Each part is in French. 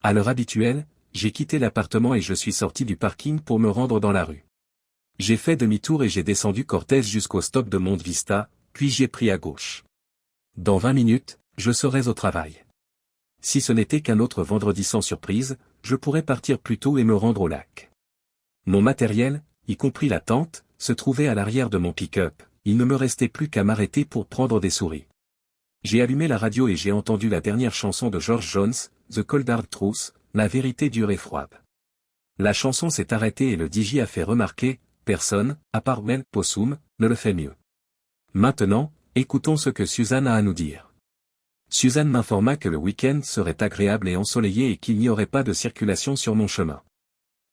À l'heure habituelle, j'ai quitté l'appartement et je suis sorti du parking pour me rendre dans la rue. J'ai fait demi-tour et j'ai descendu Cortez jusqu'au stop de Monte Vista, puis j'ai pris à gauche. Dans 20 minutes, je serai au travail. Si ce n'était qu'un autre vendredi sans surprise, je pourrais partir plus tôt et me rendre au lac. Mon matériel, y compris la tente, se trouvait à l'arrière de mon pick-up, il ne me restait plus qu'à m'arrêter pour prendre des souris. J'ai allumé la radio et j'ai entendu la dernière chanson de George Jones, The Cold Hard Truth, La vérité dure et froide. La chanson s'est arrêtée et le DJ a fait remarquer, personne, à part Mel Possum, ne le fait mieux. Maintenant, écoutons ce que Suzanne a à nous dire. Suzanne m'informa que le week-end serait agréable et ensoleillé et qu'il n'y aurait pas de circulation sur mon chemin.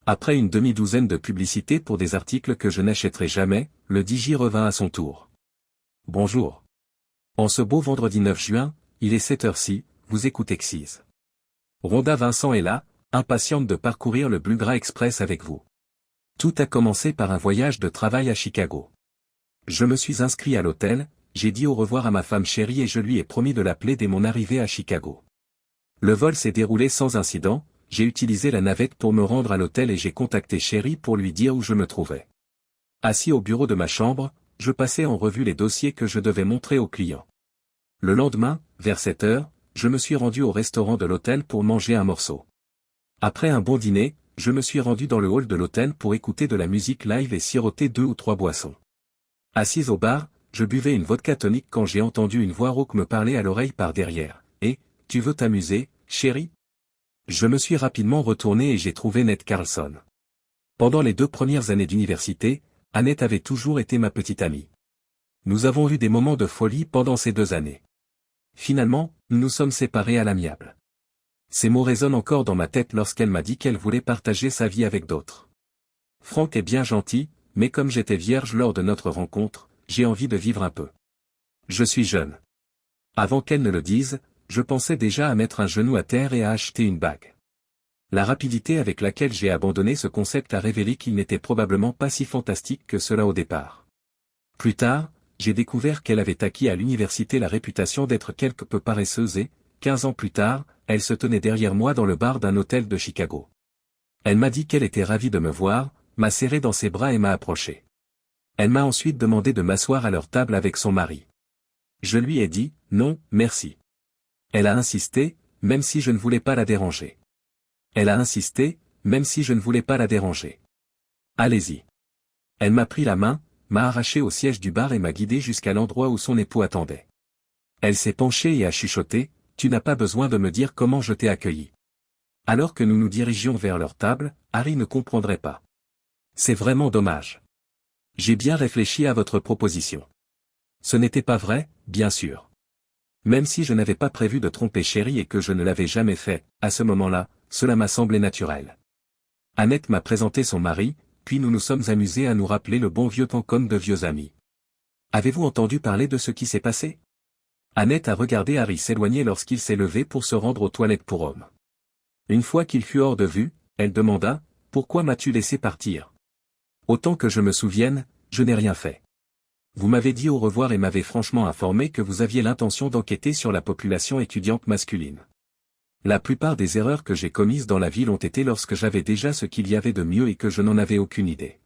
Après une demi-douzaine de publicités pour des articles que je n'achèterai jamais, le DJ revint à son tour. Bonjour. En ce beau vendredi 9 juin, il est 7h06, vous écoutez Xyz. Rhonda Vincent est là, impatiente de parcourir le Bluegrass Express avec vous. Tout a commencé par un voyage de travail à Chicago. Je me suis inscrit à l'hôtel, j'ai dit au revoir à ma femme chérie et je lui ai promis de l'appeler dès mon arrivée à Chicago. Le vol s'est déroulé sans incident, j'ai utilisé la navette pour me rendre à l'hôtel et j'ai contacté chérie pour lui dire où je me trouvais. Assis au bureau de ma chambre, je passais en revue les dossiers que je devais montrer aux clients. Le lendemain, vers 7 heures, je me suis rendu au restaurant de l'hôtel pour manger un morceau. Après un bon dîner, je me suis rendu dans le hall de l'hôtel pour écouter de la musique live et siroter 2 ou 3 boissons. Assise au bar, je buvais une vodka tonique quand j'ai entendu une voix rauque me parler à l'oreille par derrière. « Eh, tu veux t'amuser, chérie ?» Je me suis rapidement retourné et j'ai trouvé Annette Carlson. Pendant les 2 premières années d'université, Annette avait toujours été ma petite amie. Nous avons eu des moments de folie pendant ces 2 années. Finalement, nous nous sommes séparés à l'amiable. Ces mots résonnent encore dans ma tête lorsqu'elle m'a dit qu'elle voulait partager sa vie avec d'autres. Franck est bien gentil, mais comme j'étais vierge lors de notre rencontre, j'ai envie de vivre un peu. Je suis jeune. Avant qu'elle ne le dise, je pensais déjà à mettre un genou à terre et à acheter une bague. La rapidité avec laquelle j'ai abandonné ce concept a révélé qu'il n'était probablement pas si fantastique que cela au départ. Plus tard, j'ai découvert qu'elle avait acquis à l'université la réputation d'être quelque peu paresseuse et, 15 ans plus tard, elle se tenait derrière moi dans le bar d'un hôtel de Chicago. Elle m'a dit qu'elle était ravie de me voir, m'a serré dans ses bras et m'a approché. Elle m'a ensuite demandé de m'asseoir à leur table avec son mari. Je lui ai dit, non, merci. Elle a insisté, même si je ne voulais pas la déranger. Elle a insisté, même si je ne voulais pas la déranger. Allez-y. Elle m'a pris la main, m'a arraché au siège du bar et m'a guidé jusqu'à l'endroit où son époux attendait. Elle s'est penchée et a chuchoté, tu n'as pas besoin de me dire comment je t'ai accueilli. Alors que nous nous dirigions vers leur table, Harry ne comprendrait pas. C'est vraiment dommage. J'ai bien réfléchi à votre proposition. Ce n'était pas vrai, bien sûr. Même si je n'avais pas prévu de tromper chérie et que je ne l'avais jamais fait, à ce moment-là, cela m'a semblé naturel. Annette m'a présenté son mari, puis nous nous sommes amusés à nous rappeler le bon vieux temps comme de vieux amis. Avez-vous entendu parler de ce qui s'est passé? Annette a regardé Harry s'éloigner lorsqu'il s'est levé pour se rendre aux toilettes pour hommes. Une fois qu'il fut hors de vue, elle demanda, « Pourquoi m'as-tu laissé partir ?» Autant que je me souvienne, je n'ai rien fait. Vous m'avez dit au revoir et m'avez franchement informé que vous aviez l'intention d'enquêter sur la population étudiante masculine. La plupart des erreurs que j'ai commises dans la ville ont été lorsque j'avais déjà ce qu'il y avait de mieux et que je n'en avais aucune idée.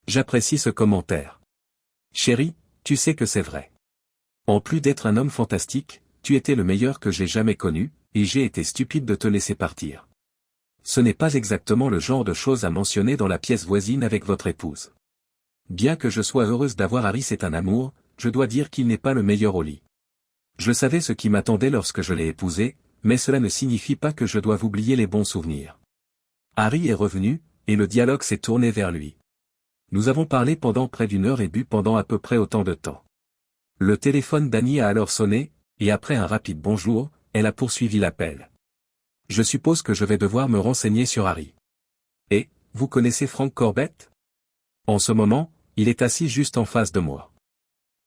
J'apprécie ce commentaire. Chérie, tu sais que c'est vrai. En plus d'être un homme fantastique, tu étais le meilleur que j'ai jamais connu, et j'ai été stupide de te laisser partir. Ce n'est pas exactement le genre de choses à mentionner dans la pièce voisine avec votre épouse. Bien que je sois heureuse d'avoir Harry, c'est un amour, je dois dire qu'il n'est pas le meilleur au lit. Je savais ce qui m'attendait lorsque je l'ai épousé, mais cela ne signifie pas que je dois oublier les bons souvenirs. Harry est revenu, et le dialogue s'est tourné vers lui. Nous avons parlé pendant près d'1 heure et bu pendant à peu près autant de temps. Le téléphone d'Annie a alors sonné, et après un rapide bonjour, elle a poursuivi l'appel. Je suppose que je vais devoir me renseigner sur Harry. Et, vous connaissez Frank Corbett? En ce moment, il est assis juste en face de moi.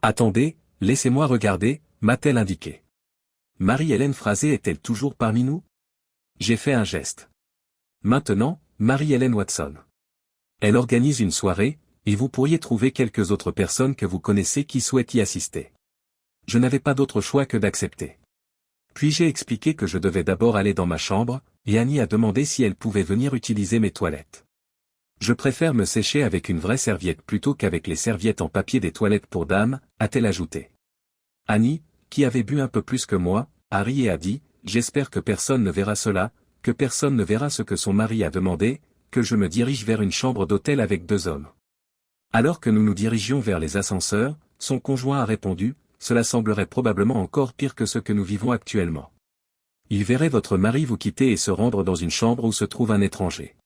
Attendez, laissez-moi regarder, m'a-t-elle indiqué. Marie-Hélène Frazé est-elle toujours parmi nous? J'ai fait un geste. Maintenant, Marie-Hélène Watson. Elle organise une soirée, et vous pourriez trouver quelques autres personnes que vous connaissez qui souhaitent y assister. Je n'avais pas d'autre choix que d'accepter. Puis j'ai expliqué que je devais d'abord aller dans ma chambre, et Annie a demandé si elle pouvait venir utiliser mes toilettes. Je préfère me sécher avec une vraie serviette plutôt qu'avec les serviettes en papier des toilettes pour dames, a-t-elle ajouté. Annie, qui avait bu un peu plus que moi, a ri et a dit, j'espère que personne ne verra cela, que personne ne verra ce que son mari a demandé, que je me dirige vers une chambre d'hôtel avec 2 hommes. Alors que nous nous dirigions vers les ascenseurs, son conjoint a répondu, cela semblerait probablement encore pire que ce que nous vivons actuellement. Il verrait votre mari vous quitter et se rendre dans une chambre où se trouve un étranger.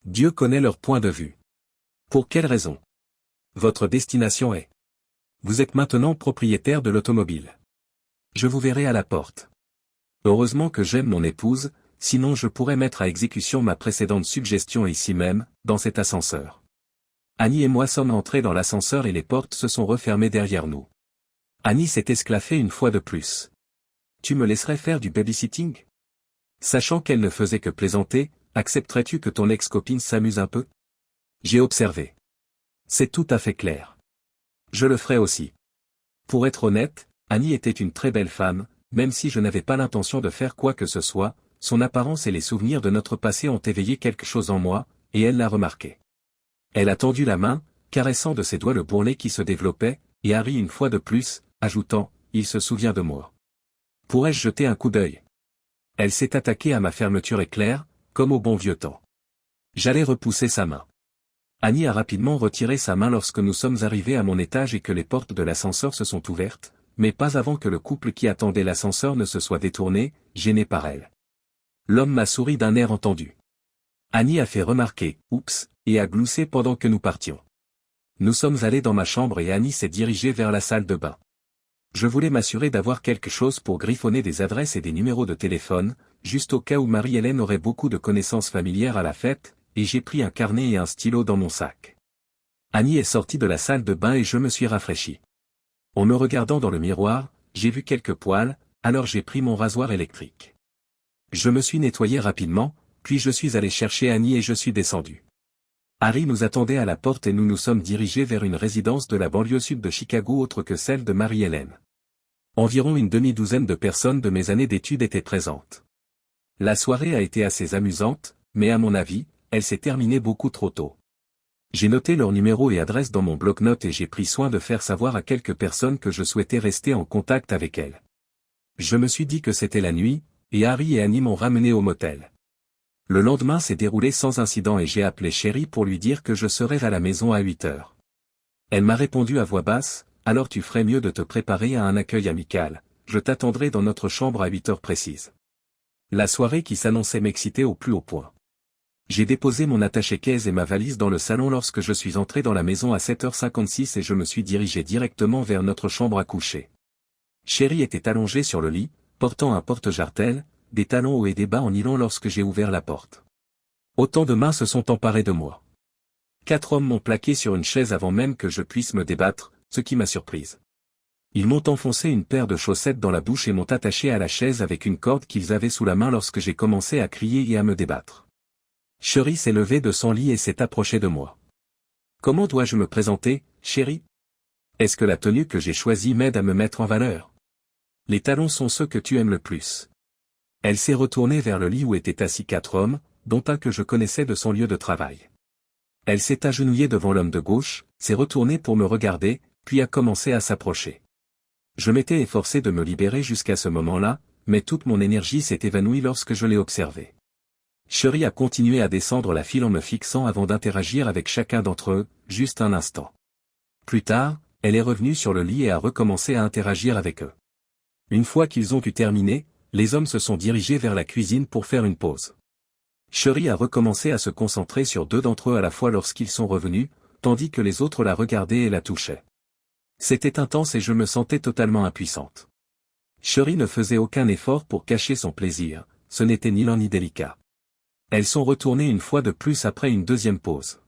Dieu connaît leur point de vue. Pour quelle raison? Votre destination est. Vous êtes maintenant propriétaire de l'automobile. Je vous verrai à la porte. Heureusement que j'aime mon épouse, sinon je pourrais mettre à exécution ma précédente suggestion ici même, dans cet ascenseur. Annie et moi sommes entrés dans l'ascenseur et les portes se sont refermées derrière nous. Annie s'est esclaffée une fois de plus. Tu me laisserais faire du babysitting? Sachant qu'elle ne faisait que plaisanter, accepterais-tu que ton ex-copine s'amuse un peu? J'ai observé. C'est tout à fait clair. Je le ferai aussi. Pour être honnête, Annie était une très belle femme, même si je n'avais pas l'intention de faire quoi que ce soit, son apparence et les souvenirs de notre passé ont éveillé quelque chose en moi, et elle l'a remarqué. Elle a tendu la main, caressant de ses doigts le bourrelet qui se développait, et a ri une fois de plus, ajoutant, il se souvient de moi. Pourrais-je jeter un coup d'œil? Elle s'est attaquée à ma fermeture éclair, comme au bon vieux temps. J'allais repousser sa main. Annie a rapidement retiré sa main lorsque nous sommes arrivés à mon étage et que les portes de l'ascenseur se sont ouvertes, mais pas avant que le couple qui attendait l'ascenseur ne se soit détourné, gêné par elle. L'homme m'a souri d'un air entendu. Annie a fait remarquer, oups, et a gloussé pendant que nous partions. Nous sommes allés dans ma chambre et Annie s'est dirigée vers la salle de bain. Je voulais m'assurer d'avoir quelque chose pour griffonner des adresses et des numéros de téléphone, juste au cas où Marie-Hélène aurait beaucoup de connaissances familières à la fête, et j'ai pris un carnet et un stylo dans mon sac. Annie est sortie de la salle de bain et je me suis rafraîchi. En me regardant dans le miroir, j'ai vu quelques poils, alors j'ai pris mon rasoir électrique. Je me suis nettoyé rapidement, puis je suis allé chercher Annie et je suis descendu. Harry nous attendait à la porte et nous nous sommes dirigés vers une résidence de la banlieue sud de Chicago autre que celle de Marie-Hélène. Environ une demi-douzaine de personnes de mes années d'études étaient présentes. La soirée a été assez amusante, mais à mon avis, elle s'est terminée beaucoup trop tôt. J'ai noté leur numéro et adresse dans mon bloc-notes et j'ai pris soin de faire savoir à quelques personnes que je souhaitais rester en contact avec elles. Je me suis dit que c'était la nuit, et Harry et Annie m'ont ramené au motel. Le lendemain s'est déroulé sans incident et j'ai appelé Chérie pour lui dire que je serais à la maison à 8 heures. Elle m'a répondu à voix basse, alors tu ferais mieux de te préparer à un accueil amical, je t'attendrai dans notre chambre à 8 heures précises. La soirée qui s'annonçait m'excitait au plus haut point. J'ai déposé mon attaché-caisse et ma valise dans le salon lorsque je suis entré dans la maison à 7h56 et je me suis dirigé directement vers notre chambre à coucher. Chérie était allongée sur le lit, portant un porte-jartel, des talons hauts et des bas en nylon lorsque j'ai ouvert la porte. Autant de mains se sont emparées de moi. 4 hommes m'ont plaqué sur une chaise avant même que je puisse me débattre, ce qui m'a surprise. Ils m'ont enfoncé une paire de chaussettes dans la bouche et m'ont attaché à la chaise avec une corde qu'ils avaient sous la main lorsque j'ai commencé à crier et à me débattre. Chérie s'est levée de son lit et s'est approchée de moi. Comment dois-je me présenter, chérie? Est-ce que la tenue que j'ai choisie m'aide à me mettre en valeur? Les talons sont ceux que tu aimes le plus. Elle s'est retournée vers le lit où étaient assis 4 hommes, dont un que je connaissais de son lieu de travail. Elle s'est agenouillée devant l'homme de gauche, s'est retournée pour me regarder, puis a commencé à s'approcher. Je m'étais efforcé de me libérer jusqu'à ce moment-là, mais toute mon énergie s'est évanouie lorsque je l'ai observée. Chérie a continué à descendre la file en me fixant avant d'interagir avec chacun d'entre eux, juste un instant. Plus tard, elle est revenue sur le lit et a recommencé à interagir avec eux. Une fois qu'ils ont eu terminé, les hommes se sont dirigés vers la cuisine pour faire une pause. Chérie a recommencé à se concentrer sur 2 d'entre eux à la fois lorsqu'ils sont revenus, tandis que les autres la regardaient et la touchaient. C'était intense et je me sentais totalement impuissante. Chérie ne faisait aucun effort pour cacher son plaisir, ce n'était ni lent ni délicat. Elles sont retournées une fois de plus après une deuxième pause.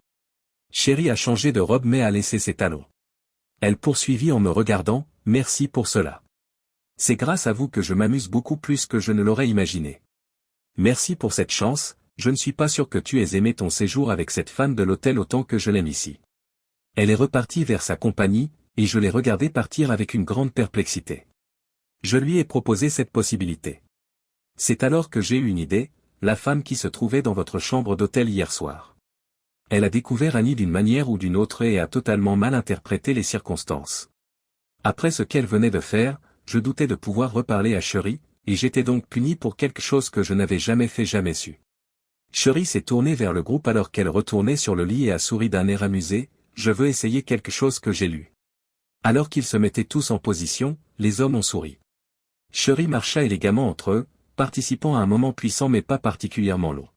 Chérie a changé de robe mais a laissé ses talons. Elle poursuivit en me regardant, merci pour cela. C'est grâce à vous que je m'amuse beaucoup plus que je ne l'aurais imaginé. Merci pour cette chance, je ne suis pas sûr que tu aies aimé ton séjour avec cette femme de l'hôtel autant que je l'aime ici. Elle est repartie vers sa compagnie, et je l'ai regardée partir avec une grande perplexité. Je lui ai proposé cette possibilité. C'est alors que j'ai eu une idée, la femme qui se trouvait dans votre chambre d'hôtel hier soir. Elle a découvert Annie d'une manière ou d'une autre et a totalement mal interprété les circonstances. Après ce qu'elle venait de faire, je doutais de pouvoir reparler à Cherie, et j'étais donc puni pour quelque chose que je n'avais jamais fait, jamais su. Cherie s'est tournée vers le groupe alors qu'elle retournait sur le lit et a souri d'un air amusé, « Je veux essayer quelque chose que j'ai lu. » Alors qu'ils se mettaient tous en position, les hommes ont souri. Cherie marcha élégamment entre eux, participant à un moment puissant mais pas particulièrement long.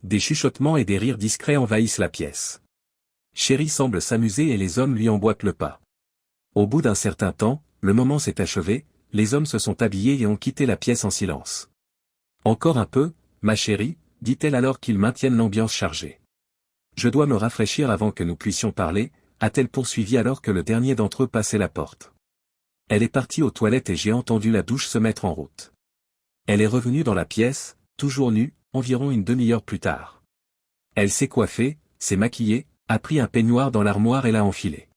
Des chuchotements et des rires discrets envahissent la pièce. Cherie semble s'amuser et les hommes lui emboîtent le pas. Au bout d'un certain temps, le moment s'est achevé, les hommes se sont habillés et ont quitté la pièce en silence. « Encore un peu, ma chérie, dit-elle alors qu'ils maintiennent l'ambiance chargée. « Je dois me rafraîchir avant que nous puissions parler, a-t-elle poursuivi alors que le dernier d'entre eux passait la porte. Elle est partie aux toilettes et j'ai entendu la douche se mettre en route. Elle est revenue dans la pièce, toujours nue, environ une demi-heure plus tard. Elle s'est coiffée, s'est maquillée, a pris un peignoir dans l'armoire et l'a enfilé.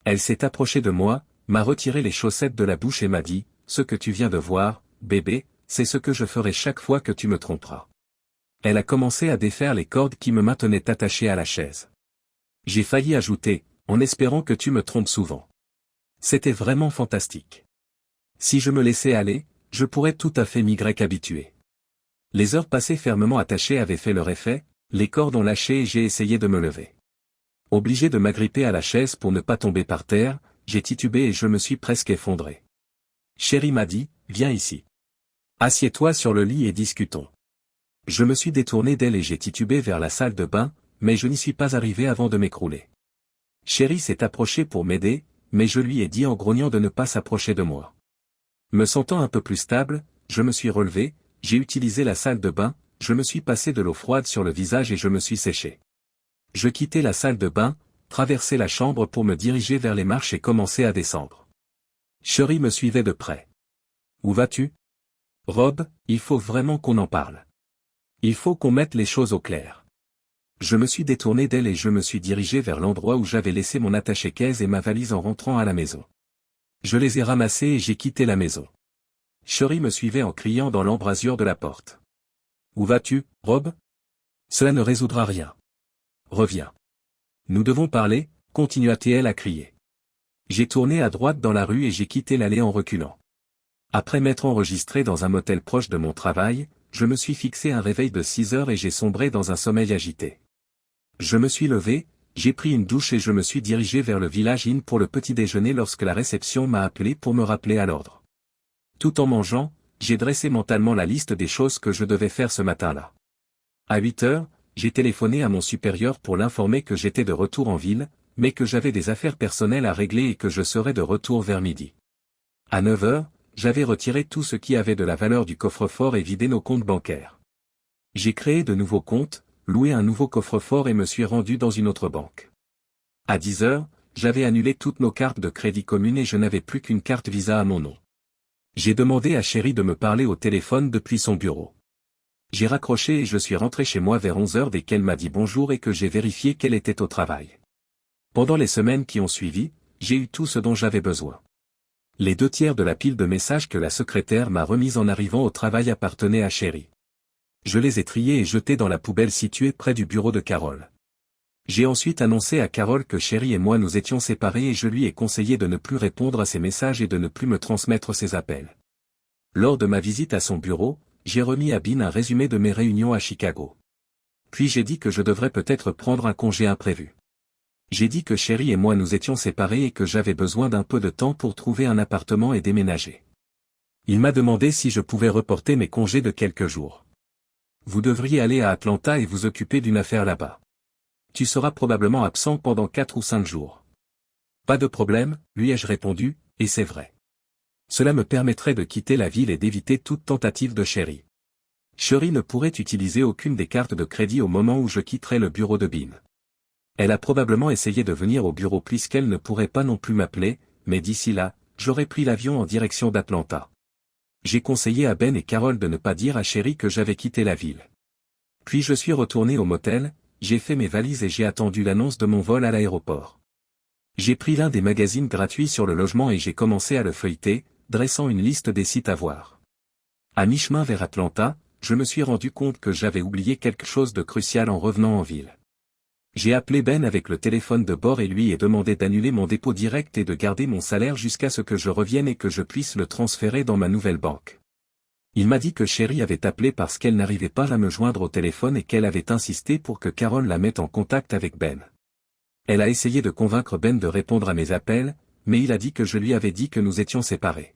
Elle s'est approchée de moi, m'a retiré les chaussettes de la bouche et m'a dit, « Ce que tu viens de voir, bébé, c'est ce que je ferai chaque fois que tu me tromperas. » Elle a commencé à défaire les cordes qui me maintenaient attaché à la chaise. J'ai failli ajouter, en espérant que tu me trompes souvent. C'était vraiment fantastique. Si je me laissais aller, je pourrais tout à fait m'y habituer. Les heures passées fermement attachées avaient fait leur effet, les cordes ont lâché et j'ai essayé de me lever. Obligé de m'agripper à la chaise pour ne pas tomber par terre, j'ai titubé et je me suis presque effondré. Chérie m'a dit, « Viens ici. Assieds-toi sur le lit et discutons. » Je me suis détourné d'elle et j'ai titubé vers la salle de bain, mais je n'y suis pas arrivé avant de m'écrouler. Chérie s'est approchée pour m'aider, mais je lui ai dit en grognant de ne pas s'approcher de moi. Me sentant un peu plus stable, je me suis relevé, j'ai utilisé la salle de bain, je me suis passé de l'eau froide sur le visage et je me suis séché. Je quittai la salle de bain, traversai la chambre pour me diriger vers les marches et commencer à descendre. Chérie me suivait de près. « Où vas-tu ? Rob, il faut vraiment qu'on en parle. Il faut qu'on mette les choses au clair. » Je me suis détourné d'elle et je me suis dirigé vers l'endroit où j'avais laissé mon attaché-caisse et ma valise en rentrant à la maison. Je les ai ramassés et j'ai quitté la maison. Chérie me suivait en criant dans l'embrasure de la porte. « Où vas-tu, Rob ? Cela ne résoudra rien. Reviens. Nous devons parler, continua-t-elle à crier. J'ai tourné à droite dans la rue et j'ai quitté l'allée en reculant. Après m'être enregistré dans un motel proche de mon travail, je me suis fixé un réveil de 6 heures et j'ai sombré dans un sommeil agité. Je me suis levé, j'ai pris une douche et je me suis dirigé vers le village inn pour le petit déjeuner lorsque la réception m'a appelé pour me rappeler à l'ordre. Tout en mangeant, j'ai dressé mentalement la liste des choses que je devais faire ce matin-là. À 8 heures, j'ai téléphoné à mon supérieur pour l'informer que j'étais de retour en ville, mais que j'avais des affaires personnelles à régler et que je serais de retour vers midi. À 9 heures, j'avais retiré tout ce qui avait de la valeur du coffre-fort et vidé nos comptes bancaires. J'ai créé de nouveaux comptes, loué un nouveau coffre-fort et me suis rendu dans une autre banque. À 10 heures, j'avais annulé toutes nos cartes de crédit communes et je n'avais plus qu'une carte Visa à mon nom. J'ai demandé à Chérie de me parler au téléphone depuis son bureau. J'ai raccroché et je suis rentré chez moi vers 11 heures dès qu'elle m'a dit bonjour et que j'ai vérifié qu'elle était au travail. Pendant les semaines qui ont suivi, j'ai eu tout ce dont j'avais besoin. Les 2/3 de la pile de messages que la secrétaire m'a remise en arrivant au travail appartenaient à Chérie. Je les ai triés et jetés dans la poubelle située près du bureau de Carole. J'ai ensuite annoncé à Carole que Chérie et moi nous étions séparés et je lui ai conseillé de ne plus répondre à ses messages et de ne plus me transmettre ses appels. Lors de ma visite à son bureau, j'ai remis à Bean un résumé de mes réunions à Chicago. Puis j'ai dit que je devrais peut-être prendre un congé imprévu. J'ai dit que Chérie et moi nous étions séparés et que j'avais besoin d'un peu de temps pour trouver un appartement et déménager. Il m'a demandé si je pouvais reporter mes congés de quelques jours. Vous devriez aller à Atlanta et vous occuper d'une affaire là-bas. Tu seras probablement absent pendant 4 ou 5 jours. Pas de problème, lui ai-je répondu, et c'est vrai. Cela me permettrait de quitter la ville et d'éviter toute tentative de Chérie. Chérie ne pourrait utiliser aucune des cartes de crédit au moment où je quitterai le bureau de Bean. Elle a probablement essayé de venir au bureau puisqu'elle ne pourrait pas non plus m'appeler, mais d'ici là, j'aurais pris l'avion en direction d'Atlanta. J'ai conseillé à Ben et Carole de ne pas dire à Chérie que j'avais quitté la ville. Puis je suis retourné au motel, j'ai fait mes valises et j'ai attendu l'annonce de mon vol à l'aéroport. J'ai pris l'un des magazines gratuits sur le logement et j'ai commencé à le feuilleter, dressant une liste des sites à voir. À mi-chemin vers Atlanta, je me suis rendu compte que j'avais oublié quelque chose de crucial en revenant en ville. J'ai appelé Ben avec le téléphone de bord et lui ai demandé d'annuler mon dépôt direct et de garder mon salaire jusqu'à ce que je revienne et que je puisse le transférer dans ma nouvelle banque. Il m'a dit que Sherry avait appelé parce qu'elle n'arrivait pas à me joindre au téléphone et qu'elle avait insisté pour que Carol la mette en contact avec Ben. Elle a essayé de convaincre Ben de répondre à mes appels, mais il a dit que je lui avais dit que nous étions séparés.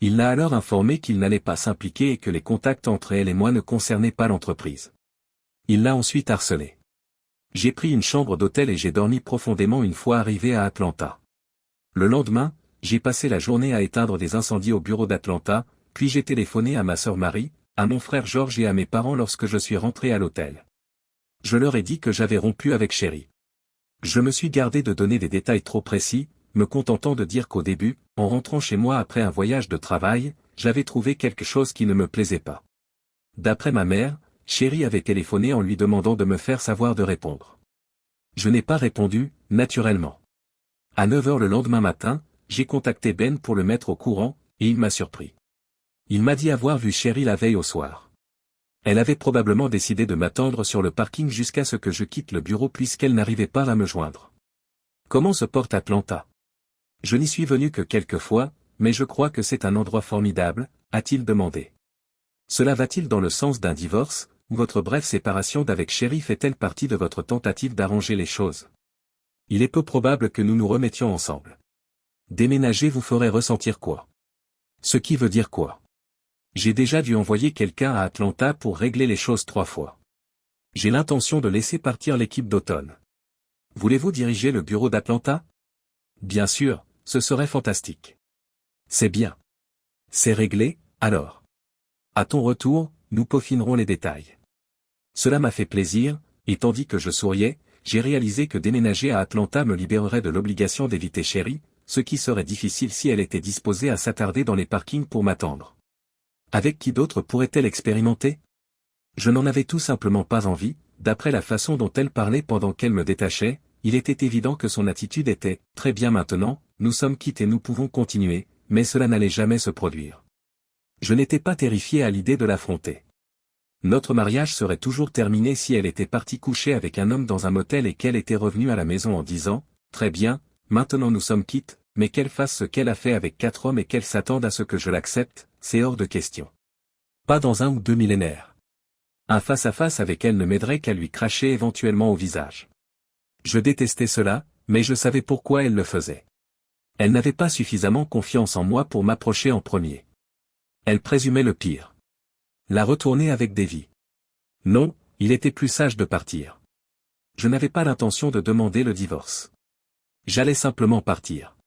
Il l'a alors informé qu'il n'allait pas s'impliquer et que les contacts entre elle et moi ne concernaient pas l'entreprise. Il l'a ensuite harcelé. J'ai pris une chambre d'hôtel et j'ai dormi profondément une fois arrivé à Atlanta. Le lendemain, j'ai passé la journée à éteindre des incendies au bureau d'Atlanta, puis j'ai téléphoné à ma sœur Marie, à mon frère George et à mes parents lorsque je suis rentré à l'hôtel. Je leur ai dit que j'avais rompu avec Sherry. Je me suis gardé de donner des détails trop précis, me contentant de dire qu'au début, en rentrant chez moi après un voyage de travail, j'avais trouvé quelque chose qui ne me plaisait pas. D'après ma mère, Sherry avait téléphoné en lui demandant de me faire savoir de répondre. Je n'ai pas répondu, naturellement. À 9 h le lendemain matin, j'ai contacté Ben pour le mettre au courant, et il m'a surpris. Il m'a dit avoir vu Sherry la veille au soir. Elle avait probablement décidé de m'attendre sur le parking jusqu'à ce que je quitte le bureau puisqu'elle n'arrivait pas à me joindre. Comment se porte Atlanta? Je n'y suis venu que quelques fois, mais je crois que c'est un endroit formidable, a-t-il demandé. Cela va-t-il dans le sens d'un divorce, ou votre brève séparation d'avec Sherry fait-elle partie de votre tentative d'arranger les choses? Il est peu probable que nous nous remettions ensemble. Déménager vous ferait ressentir quoi? Ce qui veut dire quoi? J'ai déjà dû envoyer quelqu'un à Atlanta pour régler les choses 3 fois. J'ai l'intention de laisser partir l'équipe d'automne. Voulez-vous diriger le bureau d'Atlanta? Bien sûr, ce serait fantastique. C'est bien. C'est réglé, alors. À ton retour, nous peaufinerons les détails. Cela m'a fait plaisir, et tandis que je souriais, j'ai réalisé que déménager à Atlanta me libérerait de l'obligation d'éviter Sherry, ce qui serait difficile si elle était disposée à s'attarder dans les parkings pour m'attendre. Avec qui d'autre pourrait-elle expérimenter? Je n'en avais tout simplement pas envie, d'après la façon dont elle parlait pendant qu'elle me détachait, il était évident que son attitude était « très bien maintenant, nous sommes quittes et nous pouvons continuer », mais cela n'allait jamais se produire. Je n'étais pas terrifié à l'idée de l'affronter. Notre mariage serait toujours terminé si elle était partie coucher avec un homme dans un motel et qu'elle était revenue à la maison en disant « très bien, maintenant nous sommes quittes, mais qu'elle fasse ce qu'elle a fait avec 4 hommes et qu'elle s'attende à ce que je l'accepte, c'est hors de question. Pas dans 1 ou 2 millénaires. Un face-à-face avec elle ne m'aiderait qu'à lui cracher éventuellement au visage. Je détestais cela, mais je savais pourquoi elle le faisait. Elle n'avait pas suffisamment confiance en moi pour m'approcher en premier. Elle présumait le pire. La retourner avec Davy. Non, il était plus sage de partir. Je n'avais pas l'intention de demander le divorce. J'allais simplement partir.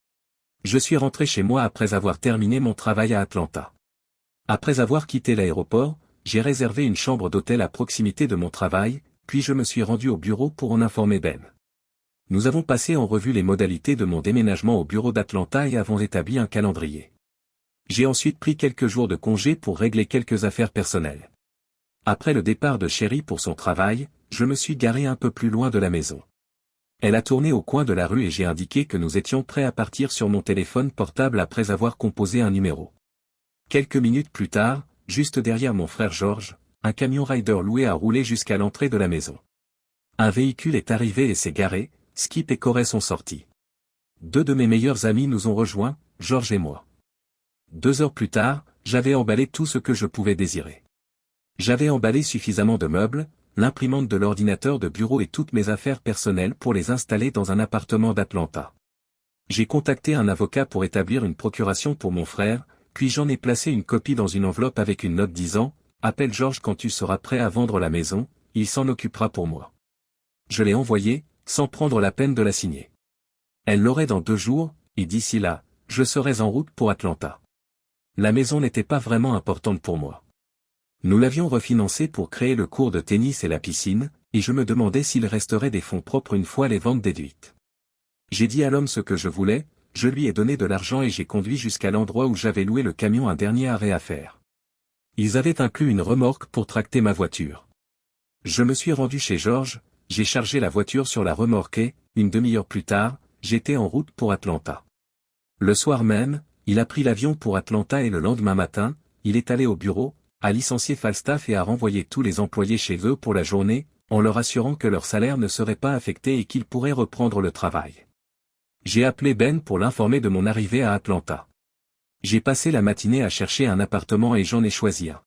Je suis rentré chez moi après avoir terminé mon travail à Atlanta. Après avoir quitté l'aéroport, j'ai réservé une chambre d'hôtel à proximité de mon travail, puis je me suis rendu au bureau pour en informer Ben. Nous avons passé en revue les modalités de mon déménagement au bureau d'Atlanta et avons établi un calendrier. J'ai ensuite pris quelques jours de congé pour régler quelques affaires personnelles. Après le départ de Sherry pour son travail, je me suis garé un peu plus loin de la maison. Elle a tourné au coin de la rue et j'ai indiqué que nous étions prêts à partir sur mon téléphone portable après avoir composé un numéro. Quelques minutes plus tard, juste derrière mon frère George, un camion rider loué a roulé jusqu'à l'entrée de la maison. Un véhicule est arrivé et s'est garé, Skip et Corey sont sortis. 2 de mes meilleurs amis nous ont rejoints, George et moi. 2 heures plus tard, j'avais emballé tout ce que je pouvais désirer. J'avais emballé suffisamment de meubles, l'imprimante de l'ordinateur de bureau et toutes mes affaires personnelles pour les installer dans un appartement d'Atlanta. J'ai contacté un avocat pour établir une procuration pour mon frère, puis j'en ai placé une copie dans une enveloppe avec une note disant « Appelle George quand tu seras prêt à vendre la maison, il s'en occupera pour moi. » Je l'ai envoyée, sans prendre la peine de la signer. Elle l'aurait dans 2 jours, et d'ici là, je serais en route pour Atlanta. La maison n'était pas vraiment importante pour moi. Nous l'avions refinancée pour créer le court de tennis et la piscine, et je me demandais s'il resterait des fonds propres une fois les ventes déduites. J'ai dit à l'homme ce que je voulais, je lui ai donné de l'argent et j'ai conduit jusqu'à l'endroit où j'avais loué le camion un dernier arrêt à faire. Ils avaient inclus une remorque pour tracter ma voiture. Je me suis rendu chez George, j'ai chargé la voiture sur la remorque et, une demi-heure plus tard, j'étais en route pour Atlanta. Le soir même, il a pris l'avion pour Atlanta et le lendemain matin, il est allé au bureau, a licencié Falstaff et a renvoyé tous les employés chez eux pour la journée, en leur assurant que leur salaire ne serait pas affecté et qu'ils pourraient reprendre le travail. J'ai appelé Ben pour l'informer de mon arrivée à Atlanta. J'ai passé la matinée à chercher un appartement et j'en ai choisi un.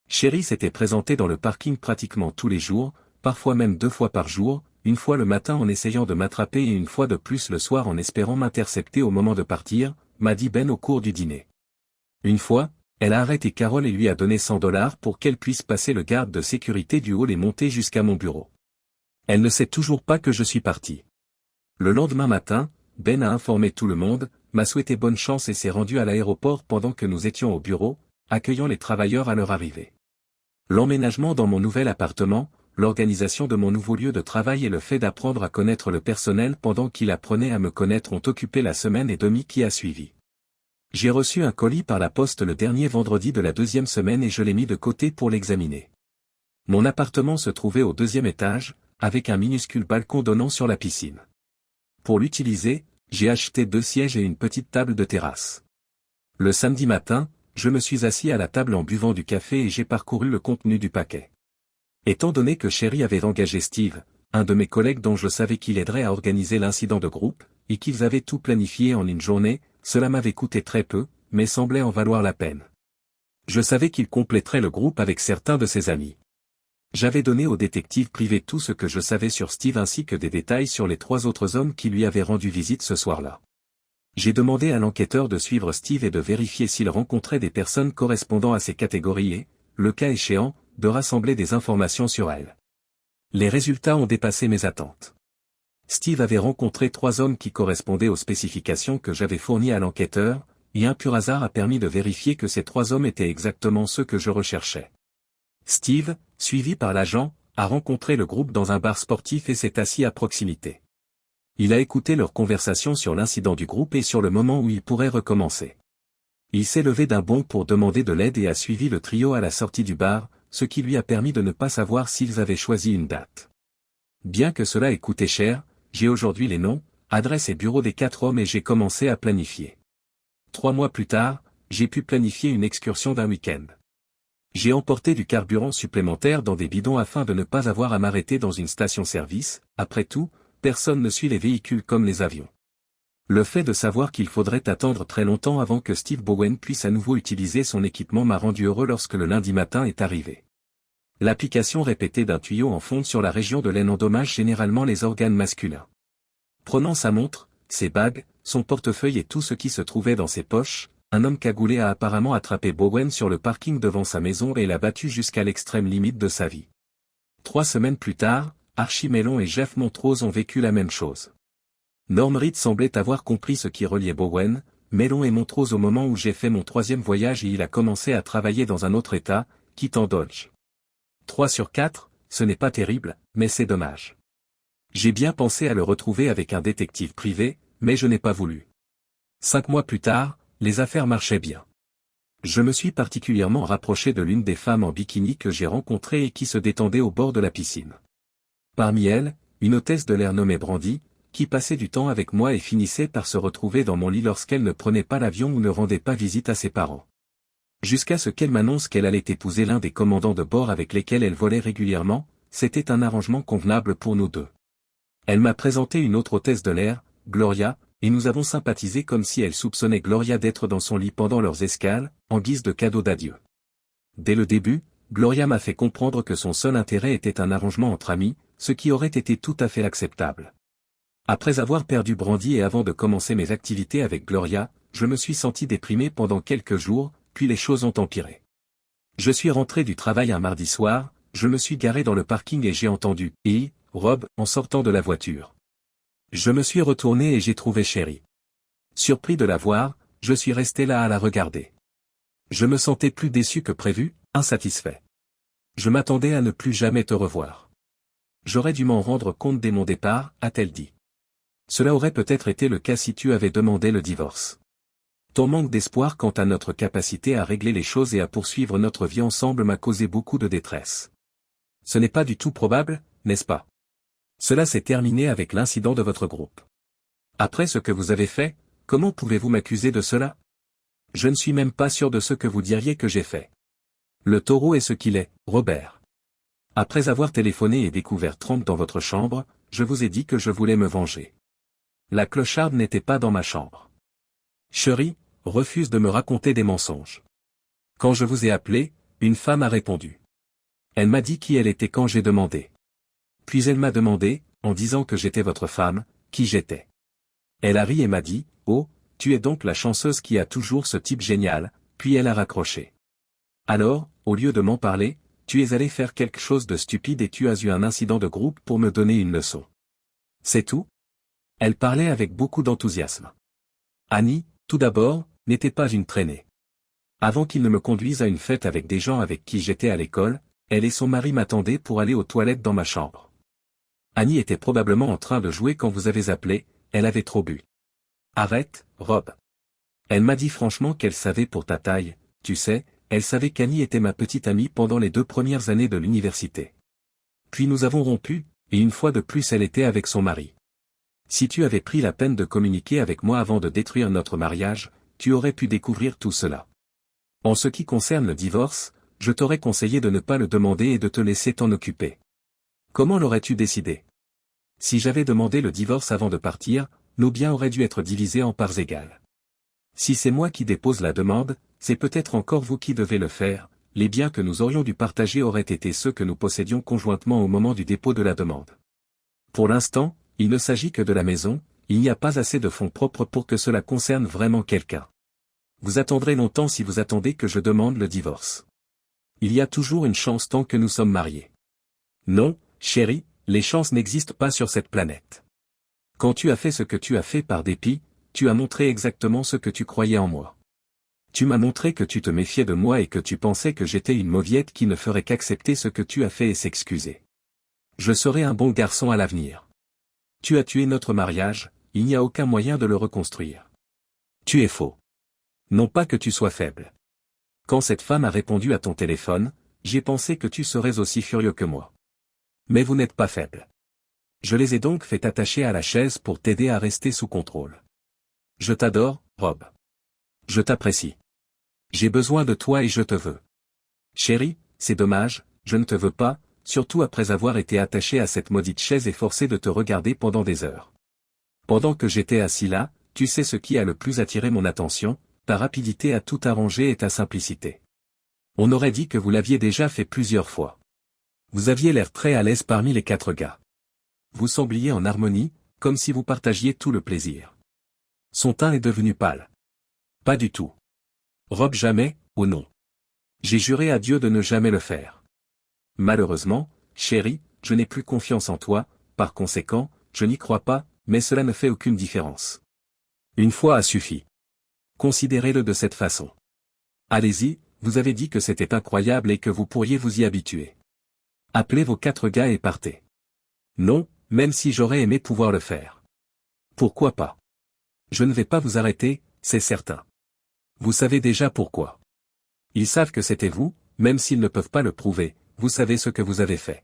Sherry s'était présentée dans le parking pratiquement tous les jours, parfois même 2 fois par jour, une fois le matin en essayant de m'attraper et une fois de plus le soir en espérant m'intercepter au moment de partir, m'a dit Ben au cours du dîner. Une fois, elle a arrêté Carole et lui a donné $100 pour qu'elle puisse passer le garde de sécurité du hall et monter jusqu'à mon bureau. Elle ne sait toujours pas que je suis parti. Le lendemain matin, Ben a informé tout le monde, m'a souhaité bonne chance et s'est rendu à l'aéroport pendant que nous étions au bureau, accueillant les travailleurs à leur arrivée. L'emménagement dans mon nouvel appartement, l'organisation de mon nouveau lieu de travail et le fait d'apprendre à connaître le personnel pendant qu'il apprenait à me connaître ont occupé la semaine et demie qui a suivi. J'ai reçu un colis par la poste le dernier vendredi de la 2e semaine et je l'ai mis de côté pour l'examiner. Mon appartement se trouvait au 2e étage, avec un minuscule balcon donnant sur la piscine. Pour l'utiliser, j'ai acheté 2 sièges et une petite table de terrasse. Le samedi matin, je me suis assis à la table en buvant du café et j'ai parcouru le contenu du paquet. Étant donné que Sherry avait engagé Steve, un de mes collègues dont je savais qu'il aiderait à organiser l'incident de groupe, et qu'ils avaient tout planifié en une journée, cela m'avait coûté très peu, mais semblait en valoir la peine. Je savais qu'il compléterait le groupe avec certains de ses amis. J'avais donné au détective privé tout ce que je savais sur Steve ainsi que des détails sur les 3 autres hommes qui lui avaient rendu visite ce soir-là. J'ai demandé à l'enquêteur de suivre Steve et de vérifier s'il rencontrait des personnes correspondant à ces catégories et, le cas échéant, de rassembler des informations sur elles. Les résultats ont dépassé mes attentes. Steve avait rencontré 3 hommes qui correspondaient aux spécifications que j'avais fournies à l'enquêteur, et un pur hasard a permis de vérifier que ces 3 hommes étaient exactement ceux que je recherchais. Steve, suivi par l'agent, a rencontré le groupe dans un bar sportif et s'est assis à proximité. Il a écouté leur conversation sur l'incident du groupe et sur le moment où il pourrait recommencer. Il s'est levé d'un bond pour demander de l'aide et a suivi le trio à la sortie du bar, ce qui lui a permis de ne pas savoir s'ils avaient choisi une date. Bien que cela ait coûté cher, j'ai aujourd'hui les noms, adresses et bureaux des 4 hommes et j'ai commencé à planifier. 3 mois plus tard, j'ai pu planifier une excursion d'un week-end. J'ai emporté du carburant supplémentaire dans des bidons afin de ne pas avoir à m'arrêter dans une station-service, après tout, personne ne suit les véhicules comme les avions. Le fait de savoir qu'il faudrait attendre très longtemps avant que Steve Bowen puisse à nouveau utiliser son équipement m'a rendu heureux lorsque le lundi matin est arrivé. L'application répétée d'un tuyau en fonte sur la région de l'aine endommage généralement les organes masculins. Prenant sa montre, ses bagues, son portefeuille et tout ce qui se trouvait dans ses poches, un homme cagoulé a apparemment attrapé Bowen sur le parking devant sa maison et l'a battu jusqu'à l'extrême limite de sa vie. 3 semaines plus tard, Archie Mellon et Jeff Montrose ont vécu la même chose. Norm Reed semblait avoir compris ce qui reliait Bowen, Mellon et Montrose au moment où j'ai fait mon 3e voyage et il a commencé à travailler dans un autre état, quittant Dodge. 3 sur 4, ce n'est pas terrible, mais c'est dommage. J'ai bien pensé à le retrouver avec un détective privé, mais je n'ai pas voulu. 5 mois plus tard, les affaires marchaient bien. Je me suis particulièrement rapproché de l'une des femmes en bikini que j'ai rencontrées et qui se détendait au bord de la piscine. Parmi elles, une hôtesse de l'air nommée Brandy, qui passait du temps avec moi et finissait par se retrouver dans mon lit lorsqu'elle ne prenait pas l'avion ou ne rendait pas visite à ses parents. Jusqu'à ce qu'elle m'annonce qu'elle allait épouser l'un des commandants de bord avec lesquels elle volait régulièrement, c'était un arrangement convenable pour nous deux. Elle m'a présenté une autre hôtesse de l'air, Gloria, et nous avons sympathisé comme si elle soupçonnait Gloria d'être dans son lit pendant leurs escales, en guise de cadeau d'adieu. Dès le début, Gloria m'a fait comprendre que son seul intérêt était un arrangement entre amis, ce qui aurait été tout à fait acceptable. Après avoir perdu Brandy et avant de commencer mes activités avec Gloria, je me suis senti déprimé pendant quelques jours, puis les choses ont empiré. Je suis rentré du travail un mardi soir, je me suis garé dans le parking et j'ai entendu « Hey, Rob » en sortant de la voiture. Je me suis retourné et j'ai trouvé Sherry. Surpris de la voir, je suis resté là à la regarder. Je me sentais plus déçu que prévu, insatisfait. Je m'attendais à ne plus jamais te revoir. J'aurais dû m'en rendre compte dès mon départ, a-t-elle dit. Cela aurait peut-être été le cas si tu avais demandé le divorce. Ton manque d'espoir quant à notre capacité à régler les choses et à poursuivre notre vie ensemble m'a causé beaucoup de détresse. Ce n'est pas du tout probable, n'est-ce pas? Cela s'est terminé avec l'incident de votre groupe. Après ce que vous avez fait, comment pouvez-vous m'accuser de cela? Je ne suis même pas sûr de ce que vous diriez que j'ai fait. Le taureau est ce qu'il est, Robert. Après avoir téléphoné et découvert Trump dans votre chambre, je vous ai dit que je voulais me venger. La clocharde n'était pas dans ma chambre. Chérie, refuse de me raconter des mensonges. Quand je vous ai appelé, une femme a répondu. Elle m'a dit qui elle était quand j'ai demandé. Puis elle m'a demandé, en disant que j'étais votre femme, qui j'étais. Elle a ri et m'a dit, oh, tu es donc la chanceuse qui a toujours ce type génial, puis elle a raccroché. Alors, au lieu de m'en parler, tu es allé faire quelque chose de stupide et tu as eu un incident de groupe pour me donner une leçon. C'est tout? Elle parlait avec beaucoup d'enthousiasme. Annie, tout d'abord, n'était pas une traînée. Avant qu'il ne me conduise à une fête avec des gens avec qui j'étais à l'école, elle et son mari m'attendaient pour aller aux toilettes dans ma chambre. Annie était probablement en train de jouer quand vous avez appelé, elle avait trop bu. Arrête, Rob. Elle m'a dit franchement qu'elle savait pour ta taille, tu sais, elle savait qu'Annie était ma petite amie pendant les 2 premières années de l'université. Puis nous avons rompu, et une fois de plus elle était avec son mari. Si tu avais pris la peine de communiquer avec moi avant de détruire notre mariage, tu aurais pu découvrir tout cela. En ce qui concerne le divorce, je t'aurais conseillé de ne pas le demander et de te laisser t'en occuper. Comment l'aurais-tu décidé? Si j'avais demandé le divorce avant de partir, nos biens auraient dû être divisés en parts égales. Si c'est moi qui dépose la demande, c'est peut-être encore vous qui devez le faire, les biens que nous aurions dû partager auraient été ceux que nous possédions conjointement au moment du dépôt de la demande. Pour l'instant, il ne s'agit que de la maison, il n'y a pas assez de fonds propres pour que cela concerne vraiment quelqu'un. Vous attendrez longtemps si vous attendez que je demande le divorce. Il y a toujours une chance tant que nous sommes mariés. Non, chérie, les chances n'existent pas sur cette planète. Quand tu as fait ce que tu as fait par dépit, tu as montré exactement ce que tu croyais en moi. Tu m'as montré que tu te méfiais de moi et que tu pensais que j'étais une mauviette qui ne ferait qu'accepter ce que tu as fait et s'excuser. Je serai un bon garçon à l'avenir. Tu as tué notre mariage, il n'y a aucun moyen de le reconstruire. Tu es faux. Non pas que tu sois faible. Quand cette femme a répondu à ton téléphone, j'ai pensé que tu serais aussi furieux que moi. Mais vous n'êtes pas faible. Je les ai donc fait attacher à la chaise pour t'aider à rester sous contrôle. Je t'adore, Rob. Je t'apprécie. J'ai besoin de toi et je te veux. Chérie, c'est dommage, je ne te veux pas, surtout après avoir été attaché à cette maudite chaise et forcé de te regarder pendant des heures. Pendant que j'étais assis là, tu sais ce qui a le plus attiré mon attention, ta rapidité à tout arranger et ta simplicité. On aurait dit que vous l'aviez déjà fait plusieurs fois. Vous aviez l'air très à l'aise parmi les 4 gars. Vous sembliez en harmonie, comme si vous partagiez tout le plaisir. Son teint est devenu pâle. Pas du tout. Rob jamais, oh non. J'ai juré à Dieu de ne jamais le faire. Malheureusement, chérie, je n'ai plus confiance en toi, par conséquent, je n'y crois pas, mais cela ne fait aucune différence. Une fois a suffi. Considérez-le de cette façon. Allez-y, vous avez dit que c'était incroyable et que vous pourriez vous y habituer. Appelez vos 4 gars et partez. Non, même si j'aurais aimé pouvoir le faire. Pourquoi pas? Je ne vais pas vous arrêter, c'est certain. Vous savez déjà pourquoi. Ils savent que c'était vous, même s'ils ne peuvent pas le prouver, vous savez ce que vous avez fait.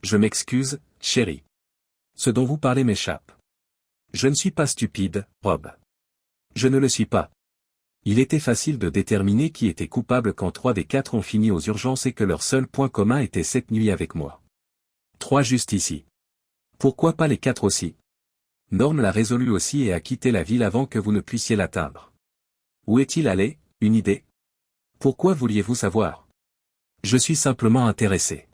Je m'excuse, chérie. Ce dont vous parlez m'échappe. Je ne suis pas stupide, Rob. Je ne le suis pas. Il était facile de déterminer qui était coupable quand 3 des 4 ont fini aux urgences et que leur seul point commun était cette nuit avec moi. 3 juste ici. Pourquoi pas les 4 aussi? Norm l'a résolu aussi et a quitté la ville avant que vous ne puissiez l'atteindre. Où est-il allé, une idée? Pourquoi vouliez-vous savoir? Je suis simplement intéressé.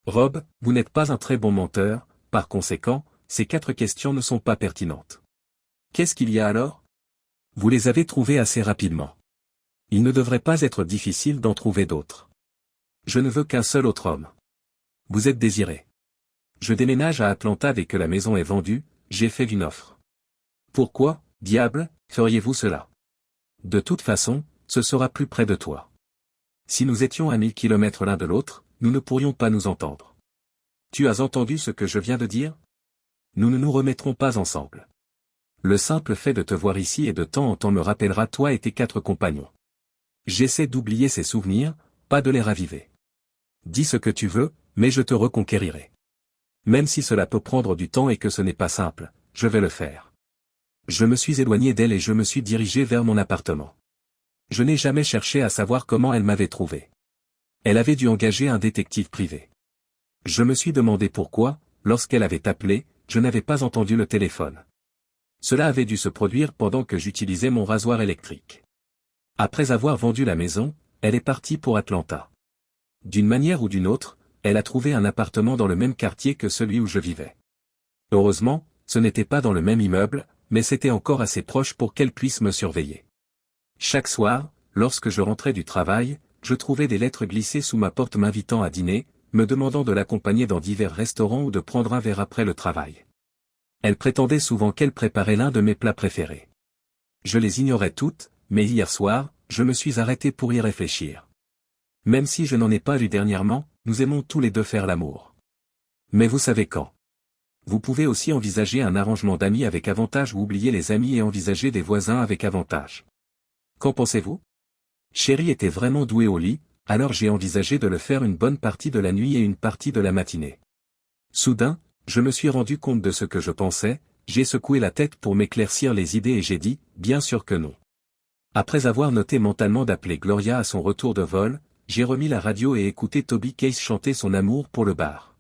Rob, vous n'êtes pas un très bon menteur, par conséquent, ces 4 questions ne sont pas pertinentes. Qu'est-ce qu'il y a alors? Vous les avez trouvées assez rapidement. Il ne devrait pas être difficile d'en trouver d'autres. Je ne veux qu'un seul autre homme. Vous êtes désiré. Je déménage à Atlanta dès que la maison est vendue, j'ai fait une offre. Pourquoi, diable, feriez-vous cela? De toute façon, ce sera plus près de toi. Si nous étions à 1000 kilomètres l'un de l'autre, nous ne pourrions pas nous entendre. Tu as entendu ce que je viens de dire? Nous ne nous remettrons pas ensemble. Le simple fait de te voir ici et de temps en temps me rappellera toi et tes 4 compagnons. J'essaie d'oublier ces souvenirs, pas de les raviver. Dis ce que tu veux, mais je te reconquérirai. Même si cela peut prendre du temps et que ce n'est pas simple, je vais le faire. Je me suis éloigné d'elle et je me suis dirigé vers mon appartement. Je n'ai jamais cherché à savoir comment elle m'avait trouvé. Elle avait dû engager un détective privé. Je me suis demandé pourquoi, lorsqu'elle avait appelé, je n'avais pas entendu le téléphone. Cela avait dû se produire pendant que j'utilisais mon rasoir électrique. Après avoir vendu la maison, elle est partie pour Atlanta. D'une manière ou d'une autre, elle a trouvé un appartement dans le même quartier que celui où je vivais. Heureusement, ce n'était pas dans le même immeuble, mais c'était encore assez proche pour qu'elle puisse me surveiller. Chaque soir, lorsque je rentrais du travail, je trouvais des lettres glissées sous ma porte m'invitant à dîner, me demandant de l'accompagner dans divers restaurants ou de prendre un verre après le travail. Elle prétendait souvent qu'elle préparait l'un de mes plats préférés. Je les ignorais toutes, mais hier soir, je me suis arrêté pour y réfléchir. Même si je n'en ai pas lu dernièrement, nous aimons tous les deux faire l'amour. Mais vous savez quand. Vous pouvez aussi envisager un arrangement d'amis avec avantage ou oublier les amis et envisager des voisins avec avantage. Qu'en pensez-vous? Chérie était vraiment douée au lit, alors j'ai envisagé de le faire une bonne partie de la nuit et une partie de la matinée. Soudain, je me suis rendu compte de ce que je pensais, j'ai secoué la tête pour m'éclaircir les idées et j'ai dit, bien sûr que non. Après avoir noté mentalement d'appeler Gloria à son retour de vol, j'ai remis la radio et écouté Toby Keith chanter son amour pour le bar.